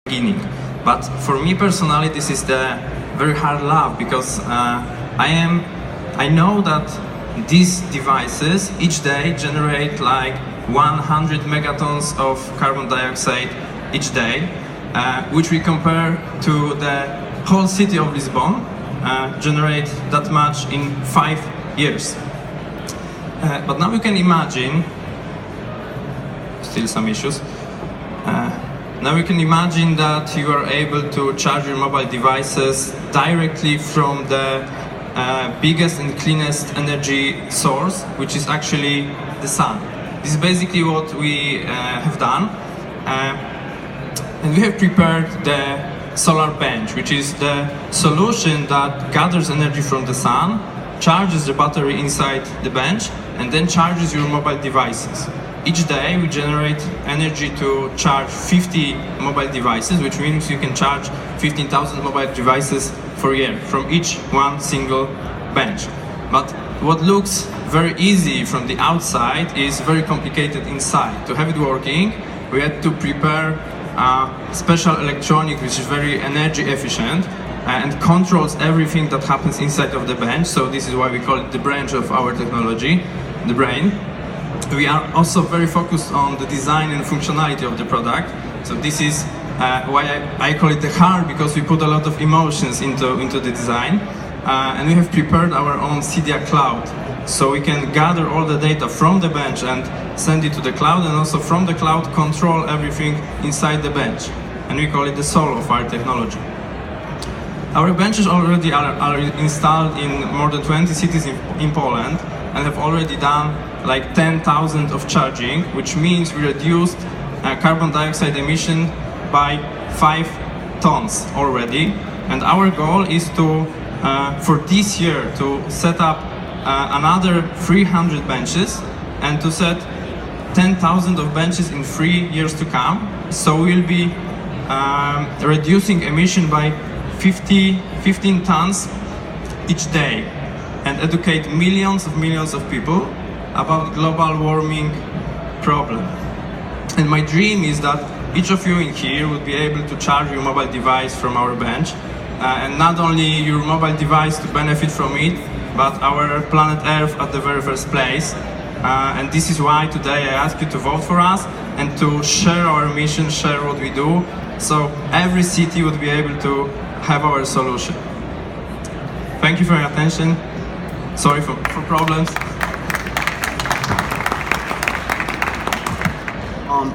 beginning. But for me personally, this is the very hard love, because I know that these devices each day generate like 100 megatons of carbon dioxide each day, which we compare to the whole city of Lisbon, generate that much in 5 years. But now you can imagine, still some issues, now you can imagine that you are able to charge your mobile devices directly from the biggest and cleanest energy source, which is actually the sun. This is basically what we have done. And we have prepared the solar bench, which is the solution that gathers energy from the sun, charges the battery inside the bench, and then charges your mobile devices. Each day we generate energy to charge 50 mobile devices, which means you can charge 15,000 mobile devices for a year from each one single bench. But what looks very easy from the outside is very complicated inside. To have it working, we had to prepare special electronic which is very energy efficient and controls everything that happens inside of the bench. So this is why we call it the branch of our technology, the brain. We are also very focused on the design and functionality of the product. So this is why I call it the heart, because we put a lot of emotions into the design. And we have prepared our own Seedia cloud. So we can gather all the data from the bench and send it to the cloud, and also from the cloud control everything inside the bench. And we call it the soul of our technology. Our benches already are installed in more than 20 cities in Poland, and have already done like 10,000 of charging, which means we reduced carbon dioxide emission by 5 tons already. And our goal is to, for this year, to set up another 300 benches and to set 10,000 of benches in 3 years to come. So we'll be reducing emission by 15 tons each day, and educate millions of people about global warming problem. And my dream is that each of you in here would be able to charge your mobile device from our bench, and not only your mobile device to benefit from it, but our planet Earth at the very first place. And this is why today I ask you to vote for us and to share our mission, share what we do, so every city would be able to have our solution. Thank you for your attention. Sorry for problems.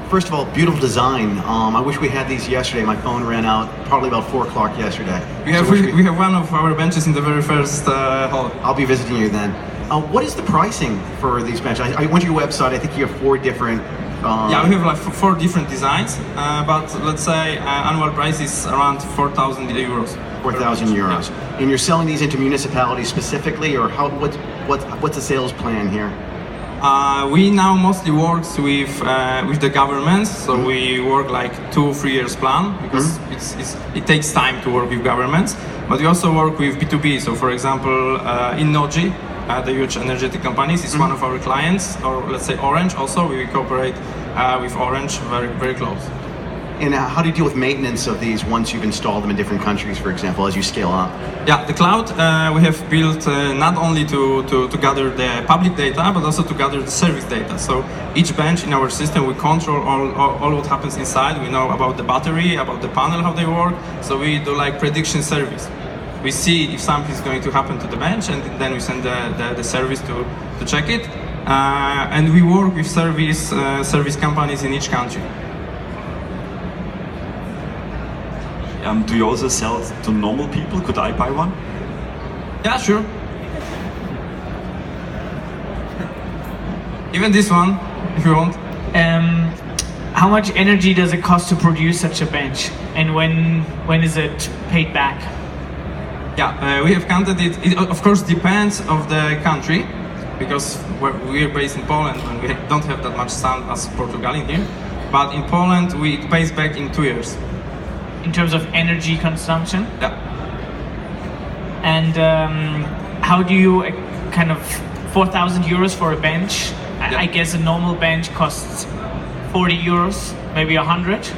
First of all, beautiful design. I wish we had these yesterday. My phone ran out probably about 4 o'clock yesterday. We have one of our benches in the very first hall. I'll be visiting you then. What is the pricing for these benches? I went to your website. I think you have 4 different. Yeah, we have like 4 different designs, but let's say annual price is around 4,000 euros. 4,000 euros. Yeah. And you're selling these into municipalities specifically, or how? What's the sales plan here? We now mostly work with the governments, so we work like 2-3 years plan, because it takes time to work with governments. But we also work with B2B. So for example, in Nogi, the huge energetic companies, is one of our clients, or let's say Orange. Also, we cooperate with Orange very close. And how do you deal with maintenance of these once you've installed them in different countries, for example, as you scale up? Yeah, the cloud we have built not only to gather the public data, but also to gather the service data. So each bench in our system, we control all what happens inside. We know about the battery, about the panel, how they work. So we do like prediction service. We see if something is going to happen to the bench, and then we send the service to check it. And we work with service companies in each country. Do you also sell to normal people? Could I buy one? Yeah, sure. Even this one, if you want. How much energy does it cost to produce such a bench, and when is it paid back? Yeah, we have counted it. It of course depends of the country, because we're based in Poland and we don't have that much sun as Portugal in here. But in Poland, it pays back in 2 years. In terms of energy consumption? Yeah. And how do you kind of 4,000 euros for a bench? Yeah. I guess a normal bench costs 40 euros, maybe 100.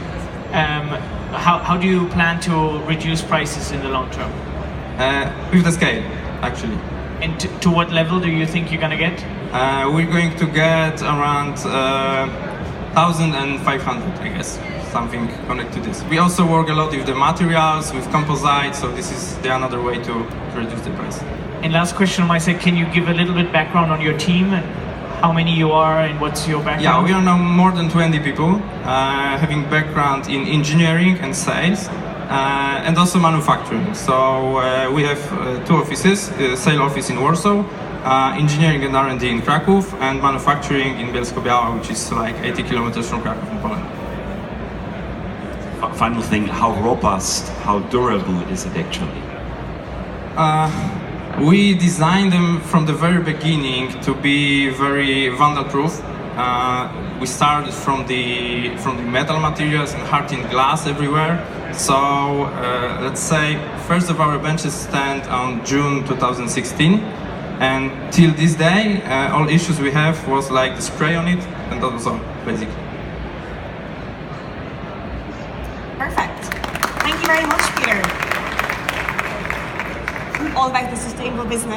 how do you plan to reduce prices in the long term? With the scale, actually. And to what level do you think you're gonna get? We're going to get around 1,500, I guess, something connected to this. We also work a lot with the materials, with composites, so this is another way to reduce the price. And last question on my side, can you give a little bit background on your team and how many you are and what's your background? Yeah, we are now more than 20 people, having background in engineering and sales, and also manufacturing. So we have two offices, sales office in Warsaw, engineering and R&D in Kraków, and manufacturing in Bielsko-Biała, which is like 80 kilometers from Kraków in Poland. Final thing, how robust, how durable is it actually? We designed them from the very beginning to be very vandal-proof. We started from the metal materials and hardened glass everywhere. So let's say first of our benches stand on June 2016, and till this day, all issues we have was like the spray on it, and that was all basically. Perfect. Thank you very much, Peter. All about the sustainable business.